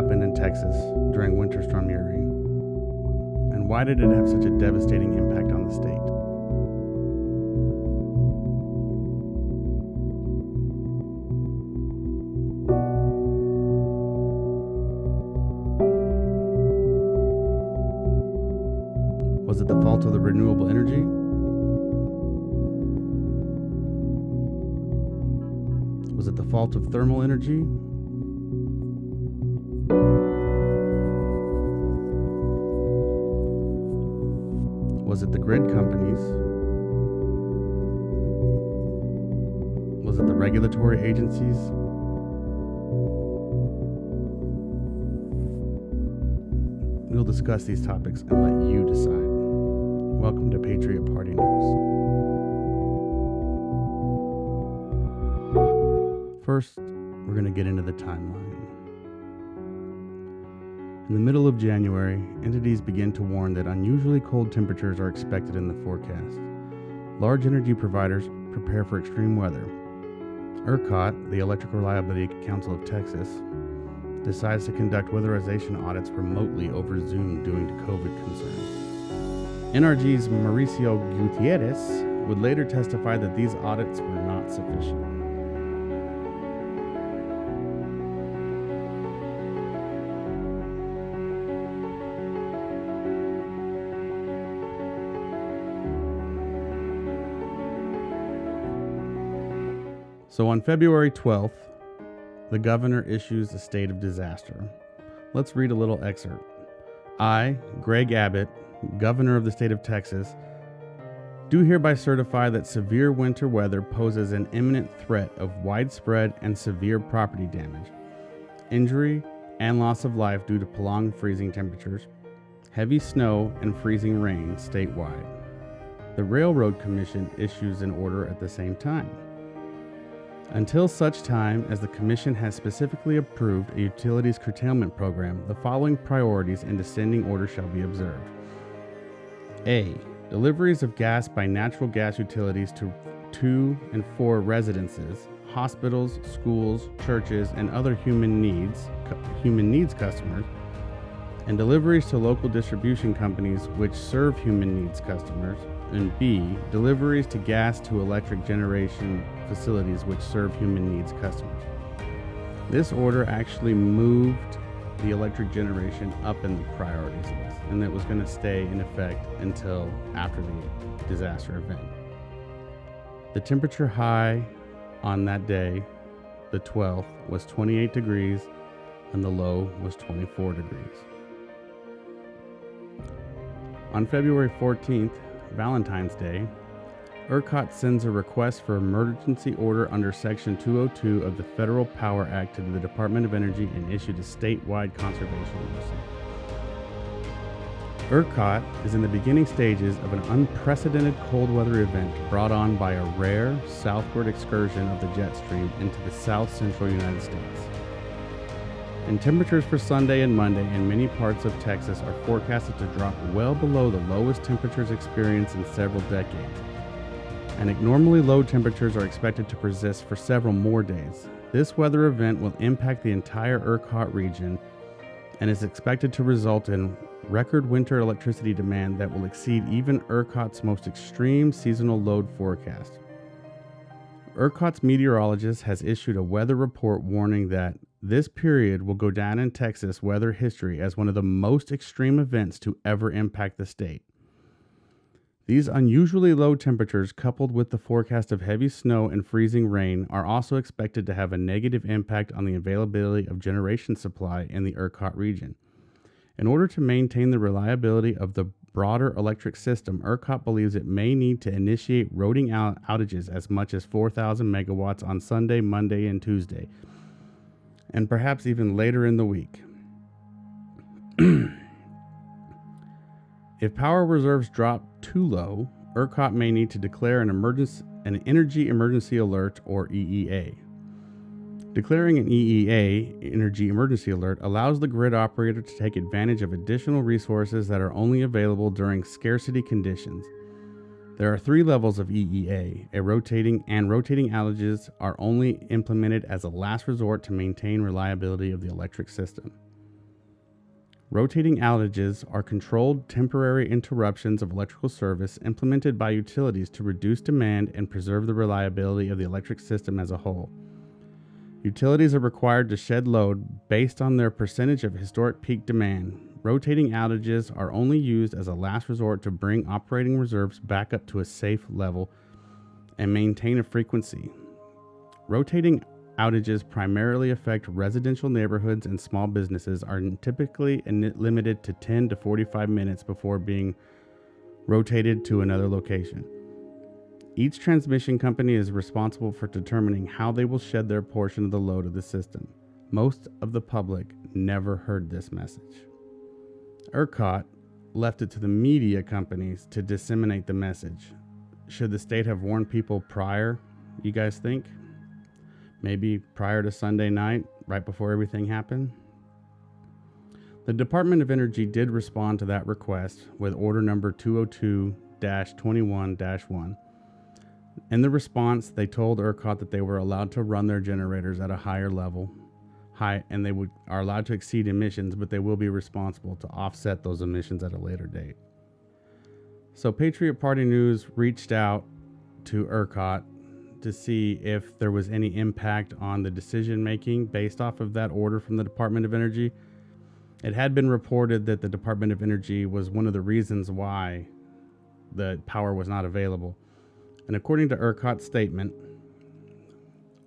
happened in Texas during Winter Storm Uri? And why did it have such a devastating impact on the state? Was it the fault of the renewable energy? Was it the fault of thermal energy? Was it the grid companies? Was it the regulatory agencies? We'll discuss these topics and let you decide. Welcome to Patriot Party News. First, we're going to get into the timeline. In the middle of January, entities begin to warn that unusually cold temperatures are expected in the forecast. Large energy providers prepare for extreme weather. ERCOT, the Electric Reliability Council of Texas, decides to conduct weatherization audits remotely over Zoom due to COVID concerns. NRG's Mauricio Gutierrez would later testify that these audits were not sufficient. So on February 12th, the governor issues a state of disaster. Let's read a little excerpt. I, Greg Abbott, Governor of the state of Texas, do hereby certify that severe winter weather poses an imminent threat of widespread and severe property damage, injury, and loss of life due to prolonged freezing temperatures, heavy snow, and freezing rain statewide. The Railroad Commission issues an order at the same time. Until such time as the Commission has specifically approved a utilities curtailment program, the following priorities in descending order shall be observed. A. Deliveries of gas by natural gas utilities to and for residences, hospitals, schools, churches, and other human needs customers, and deliveries to local distribution companies which serve human needs customers, and B. Deliveries to gas to electric generation facilities which serve human needs customers. This order actually moved the electric generation up in the priorities list, and it was going to stay in effect until after the disaster event. The temperature high on that day, the 12th, was 28 degrees, and the low was 24 degrees. On February 14th, Valentine's Day, ERCOT sends a request for emergency order under Section 202 of the Federal Power Act to the Department of Energy and issued a statewide conservation emergency. ERCOT is in the beginning stages of an unprecedented cold weather event brought on by a rare southward excursion of the jet stream into the south central United States. And temperatures for Sunday and Monday in many parts of Texas are forecasted to drop well below the lowest temperatures experienced in several decades. And abnormally low temperatures are expected to persist for several more days. This weather event will impact the entire ERCOT region and is expected to result in record winter electricity demand that will exceed even ERCOT's most extreme seasonal load forecast. ERCOT's meteorologist has issued a weather report warning that this period will go down in Texas weather history as one of the most extreme events to ever impact the state. These unusually low temperatures, coupled with the forecast of heavy snow and freezing rain, are also expected to have a negative impact on the availability of generation supply in the ERCOT region. In order to maintain the reliability of the broader electric system, ERCOT believes it may need to initiate rotating outages as much as 4,000 megawatts on Sunday, Monday, and Tuesday, and perhaps even later in the week. If power reserves drop too low, ERCOT may need to declare an Energy Emergency Alert, or EEA. Declaring an EEA, Energy Emergency Alert, allows the grid operator to take advantage of additional resources that are only available during scarcity conditions. There are 3 levels of EEA. Rotating outages are only implemented as a last resort to maintain reliability of the electric system. Rotating outages are controlled temporary interruptions of electrical service implemented by utilities to reduce demand and preserve the reliability of the electric system as a whole. Utilities are required to shed load based on their percentage of historic peak demand. Rotating outages are only used as a last resort to bring operating reserves back up to a safe level and maintain a frequency. Rotating outages primarily affect residential neighborhoods and small businesses are typically limited to 10 to 45 minutes before being rotated to another location. Each transmission company is responsible for determining how they will shed their portion of the load of the system. Most of the public never heard this message. ERCOT left it to the media companies to disseminate the message. Should the state have warned people prior, you guys think? Maybe prior to Sunday night, right before everything happened? The Department of Energy did respond to that request with order number 202-21-1. In the response, they told ERCOT that they were allowed to run their generators at a higher level, and they are allowed to exceed emissions, but they will be responsible to offset those emissions at a later date. So Patriot Party News reached out to ERCOT to see if there was any impact on the decision making based off of that order from the Department of Energy. It had been reported that the Department of Energy was one of the reasons why the power was not available. And according to ERCOT's statement,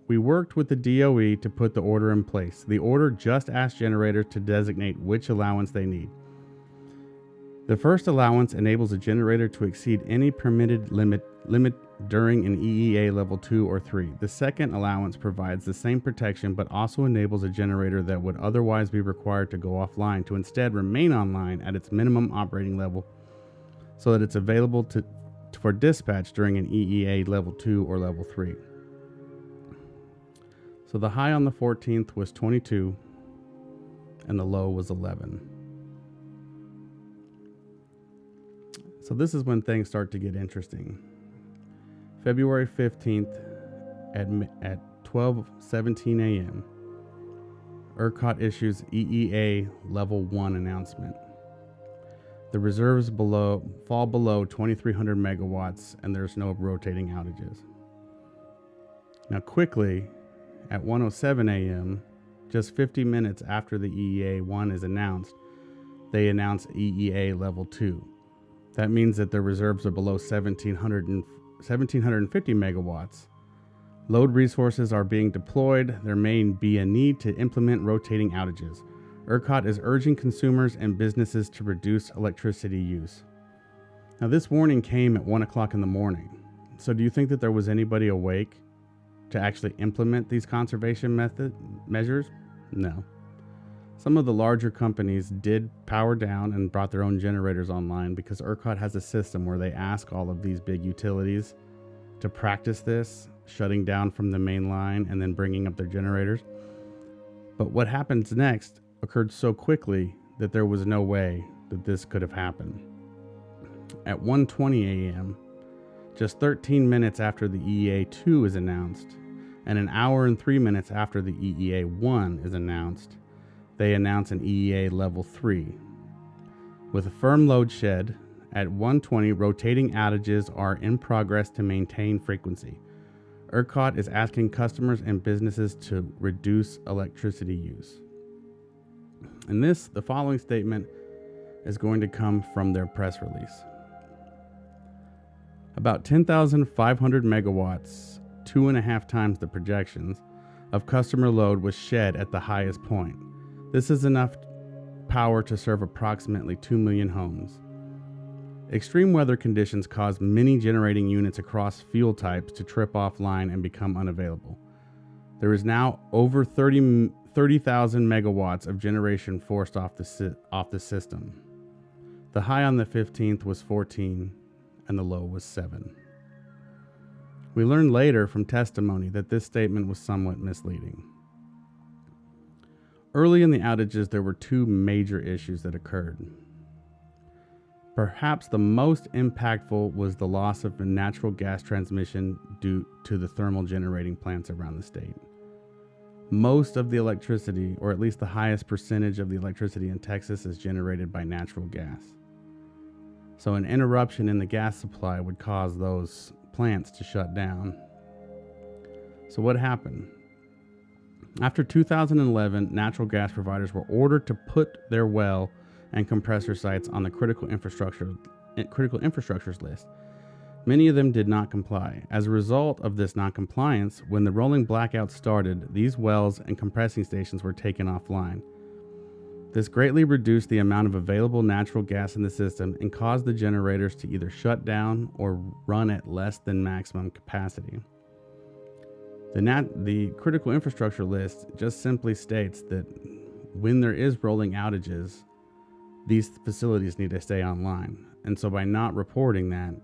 we worked with the DOE to put the order in place. The order just asked generators to designate which allowance they need. The first allowance enables a generator to exceed any permitted limit during an EEA level 2 or 3. The second allowance provides the same protection but also enables a generator that would otherwise be required to go offline to instead remain online at its minimum operating level so that it's available for dispatch during an EEA level 2 or level 3. So the high on the 14th was 22 and the low was 11. So this is when things start to get interesting. February 15th at 12:17 a.m., ERCOT issues EEA Level 1 announcement. The reserves fall below 2,300 megawatts and there's no rotating outages. Now quickly, at 1:07 a.m., just 50 minutes after the EEA 1 is announced, they announce EEA Level 2. That means that their reserves are below 1,750 megawatts. Load resources are being deployed. There may be a need to implement rotating outages. ERCOT is urging consumers and businesses to reduce electricity use. Now, this warning came at 1 o'clock in the morning. So do you think that there was anybody awake to actually implement these conservation measures? No. Some of the larger companies did power down and brought their own generators online because ERCOT has a system where they ask all of these big utilities to practice this, shutting down from the main line and then bringing up their generators. But what happens next occurred so quickly that there was no way that this could have happened. At 1:20 a.m., just 13 minutes after the EEA 2 is announced, and an hour and 3 minutes after the EEA 1 is announced, they announce an EEA Level 3. With a firm load shed, at 1:20, rotating outages are in progress to maintain frequency. ERCOT is asking customers and businesses to reduce electricity use. And the following statement is going to come from their press release. About 10,500 megawatts, 2.5 times the projections, of customer load was shed at the highest point. This is enough power to serve approximately 2 million homes. Extreme weather conditions caused many generating units across fuel types to trip offline and become unavailable. There is now over 30,000 megawatts of generation forced off the system. The high on the 15th was 14 and the low was 7. We learned later from testimony that this statement was somewhat misleading. Early in the outages, there were 2 major issues that occurred. Perhaps the most impactful was the loss of natural gas transmission due to the thermal generating plants around the state. Most of the electricity, or at least the highest percentage of the electricity in Texas, is generated by natural gas. So an interruption in the gas supply would cause those plants to shut down. So what happened? After 2011, natural gas providers were ordered to put their well and compressor sites on the critical infrastructures list. Many of them did not comply. As a result of this non-compliance, when the rolling blackout started, these wells and compressing stations were taken offline. This greatly reduced the amount of available natural gas in the system and caused the generators to either shut down or run at less than maximum capacity. The critical infrastructure list just simply states that when there is rolling outages, these facilities need to stay online. And so by not reporting that,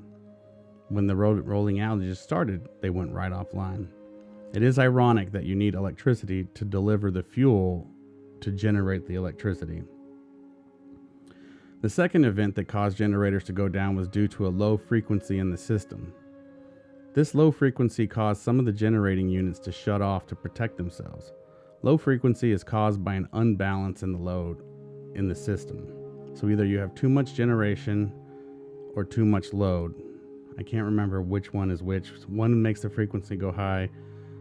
when the rolling outages started, they went right offline. It is ironic that you need electricity to deliver the fuel to generate the electricity. The second event that caused generators to go down was due to a low frequency in the system. This low frequency caused some of the generating units to shut off to protect themselves. Low frequency is caused by an unbalance in the load in the system. So either you have too much generation or too much load. I can't remember which one is which. One makes the frequency go high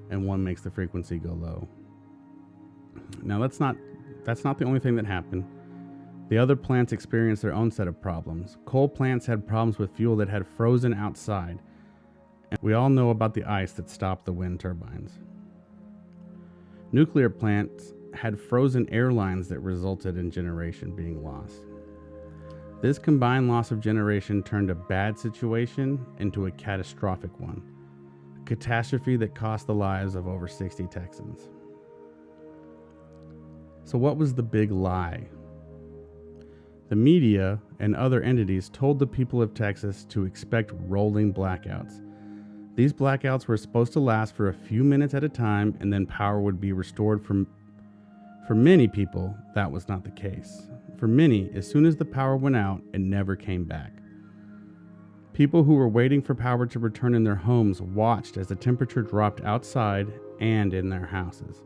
and one makes the frequency go low. Now that's not the only thing that happened. The other plants experienced their own set of problems. Coal plants had problems with fuel that had frozen outside. And we all know about the ice that stopped the wind turbines. Nuclear plants had frozen air lines that resulted in generation being lost. This combined loss of generation turned a bad situation into a catastrophic one, a catastrophe that cost the lives of over 60 Texans. So what was the big lie? The media and other entities told the people of Texas to expect rolling blackouts. These blackouts were supposed to last for a few minutes at a time, and then power would be restored. For many people, that was not the case. For many, as soon as the power went out, it never came back. People who were waiting for power to return in their homes watched as the temperature dropped outside and in their houses.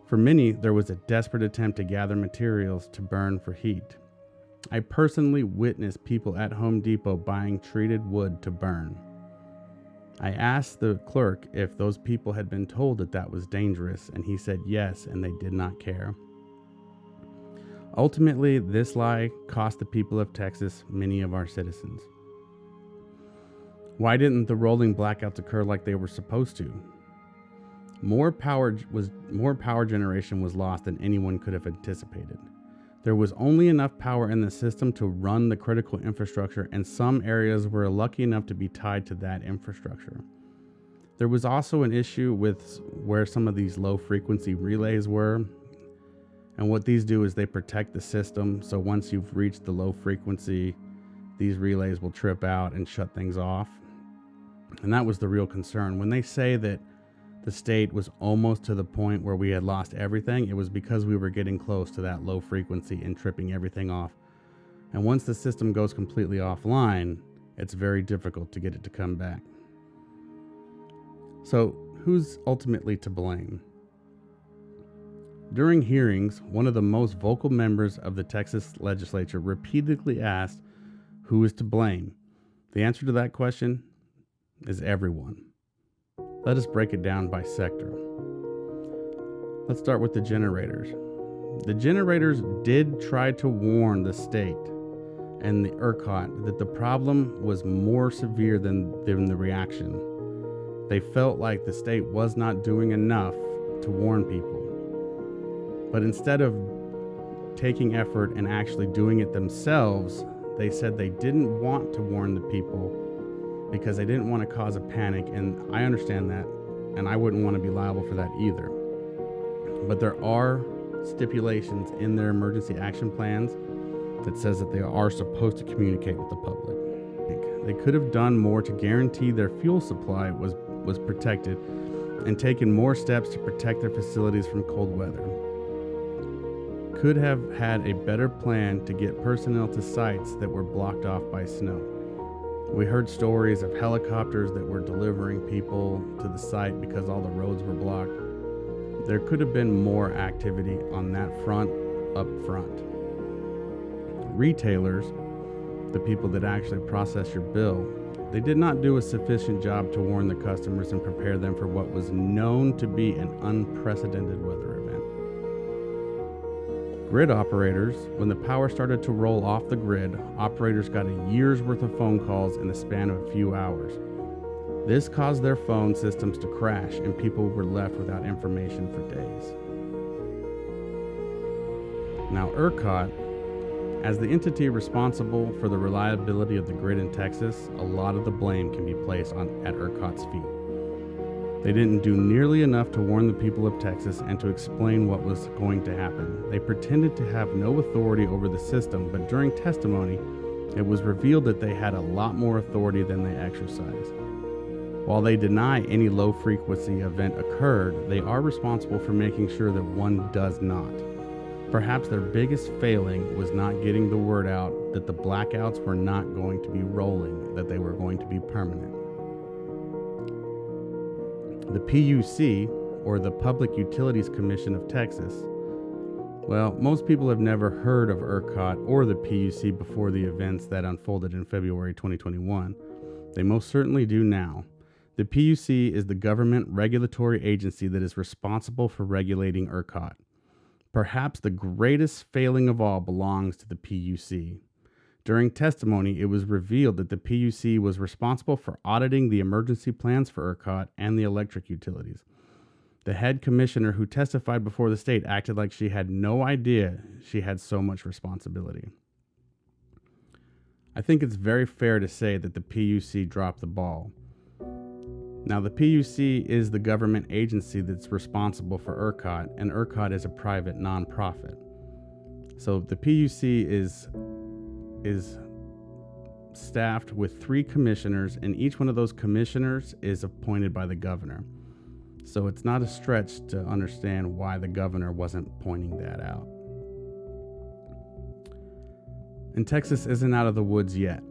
For many, there was a desperate attempt to gather materials to burn for heat. I personally witnessed people at Home Depot buying treated wood to burn. I asked the clerk if those people had been told that that was dangerous, and he said yes, and they did not care. Ultimately, this lie cost the people of Texas many of our citizens. Why didn't the rolling blackouts occur like they were supposed to? More power generation was lost than anyone could have anticipated. There was only enough power in the system to run the critical infrastructure, and some areas were lucky enough to be tied to that infrastructure. There was also an issue with where some of these low frequency relays were. And what these do is they protect the system. So once you've reached the low frequency, these relays will trip out and shut things off. And that was the real concern. When they say that the state was almost to the point where we had lost everything, it was because we were getting close to that low frequency and tripping everything off. And once the system goes completely offline, it's very difficult to get it to come back. So who's ultimately to blame? During hearings, one of the most vocal members of the Texas legislature repeatedly asked, who is to blame? The answer to that question is everyone. Let us break it down by sector. Let's start with the generators. The generators did try to warn the state and the ERCOT that the problem was more severe than the reaction. They felt like the state was not doing enough to warn people. But instead of taking effort and actually doing it themselves, they said they didn't want to warn the people because they didn't want to cause a panic. And I understand that, and I wouldn't want to be liable for that either. But there are stipulations in their emergency action plans that says that they are supposed to communicate with the public. They could have done more to guarantee their fuel supply was protected and taken more steps to protect their facilities from cold weather. Could have had a better plan to get personnel to sites that were blocked off by snow. We heard stories of helicopters that were delivering people to the site because all the roads were blocked. There could have been more activity on that front up front. Retailers, the people that actually process your bill, they did not do a sufficient job to warn the customers and prepare them for what was known to be an unprecedented weather event. Grid operators, when the power started to roll off the grid, operators got a year's worth of phone calls in the span of a few hours. This caused their phone systems to crash and people were left without information for days. Now, ERCOT, as the entity responsible for the reliability of the grid in Texas, a lot of the blame can be placed at ERCOT's feet. They didn't do nearly enough to warn the people of Texas and to explain what was going to happen. They pretended to have no authority over the system, but during testimony, it was revealed that they had a lot more authority than they exercised. While they deny any low-frequency event occurred, they are responsible for making sure that one does not. Perhaps their biggest failing was not getting the word out that the blackouts were not going to be rolling, that they were going to be permanent. The PUC, or the Public Utilities Commission of Texas, well, most people have never heard of ERCOT or the PUC before the events that unfolded in February 2021. They most certainly do now. The PUC is the government regulatory agency that is responsible for regulating ERCOT. Perhaps the greatest failing of all belongs to the PUC. During testimony, it was revealed that the PUC was responsible for auditing the emergency plans for ERCOT and the electric utilities. The head commissioner who testified before the state acted like she had no idea she had so much responsibility. I think it's very fair to say that the PUC dropped the ball. Now, the PUC is the government agency that's responsible for ERCOT, and ERCOT is a private nonprofit. So the PUC is staffed with 3 commissioners, and each one of those commissioners is appointed by the governor. So it's not a stretch to understand why the governor wasn't pointing that out. And Texas isn't out of the woods yet.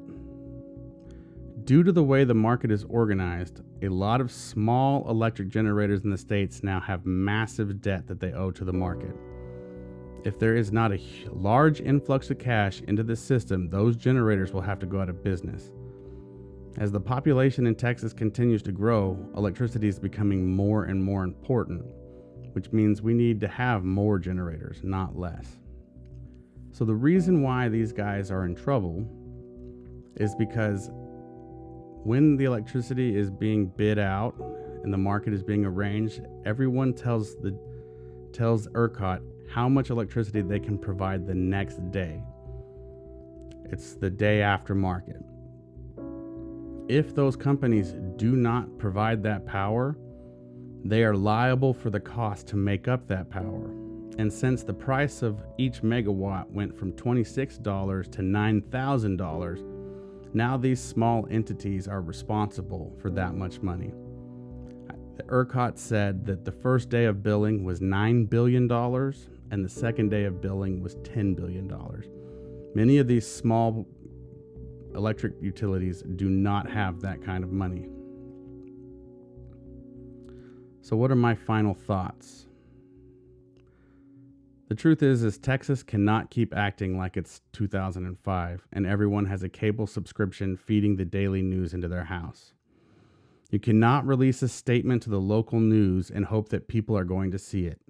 Due to the way the market is organized, a lot of small electric generators in the states now have massive debt that they owe to the market. If there is not a large influx of cash into the system, those generators will have to go out of business. As the population in Texas continues to grow, electricity is becoming more and more important, which means we need to have more generators, not less. So the reason why these guys are in trouble is because when the electricity is being bid out and the market is being arranged, everyone tells ERCOT how much electricity they can provide the next day. It's the day after market. If those companies do not provide that power, they are liable for the cost to make up that power. And since the price of each megawatt went from $26 to $9,000, now these small entities are responsible for that much money. The ERCOT said that the first day of billing was $9 billion and the second day of billing was $10 billion. Many of these small electric utilities do not have that kind of money. So what are my final thoughts? The truth is Texas cannot keep acting like it's 2005 and everyone has a cable subscription feeding the daily news into their house. You cannot release a statement to the local news and hope that people are going to see it,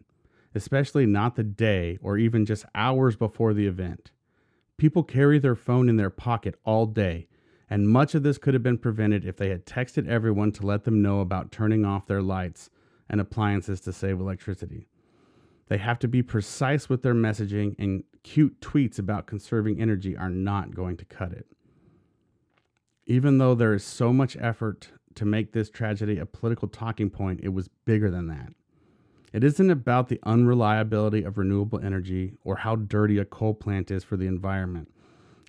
especially not the day or even just hours before the event. People carry their phone in their pocket all day, and much of this could have been prevented if they had texted everyone to let them know about turning off their lights and appliances to save electricity. They have to be precise with their messaging, and cute tweets about conserving energy are not going to cut it. Even though there is so much effort to make this tragedy a political talking point, it was bigger than that. It isn't about the unreliability of renewable energy or how dirty a coal plant is for the environment.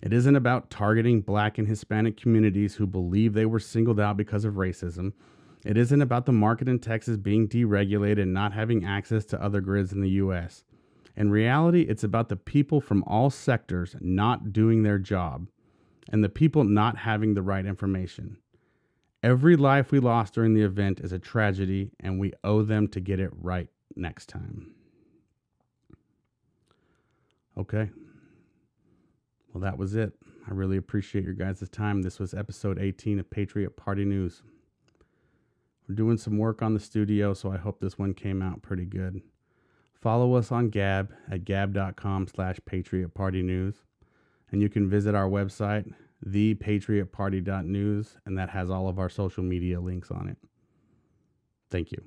It isn't about targeting Black and Hispanic communities who believe they were singled out because of racism. It isn't about the market in Texas being deregulated and not having access to other grids in the U.S. In reality, it's about the people from all sectors not doing their job and the people not having the right information. Every life we lost during the event is a tragedy, and we owe them to get it right next time. Okay. Well, that was it. I really appreciate your guys' time. This was episode 18 of Patriot Party News. We're doing some work on the studio, so I hope this one came out pretty good. Follow us on Gab at gab.com/patriotpartynews. And you can visit our website, thepatriotparty.news, and that has all of our social media links on it. Thank you.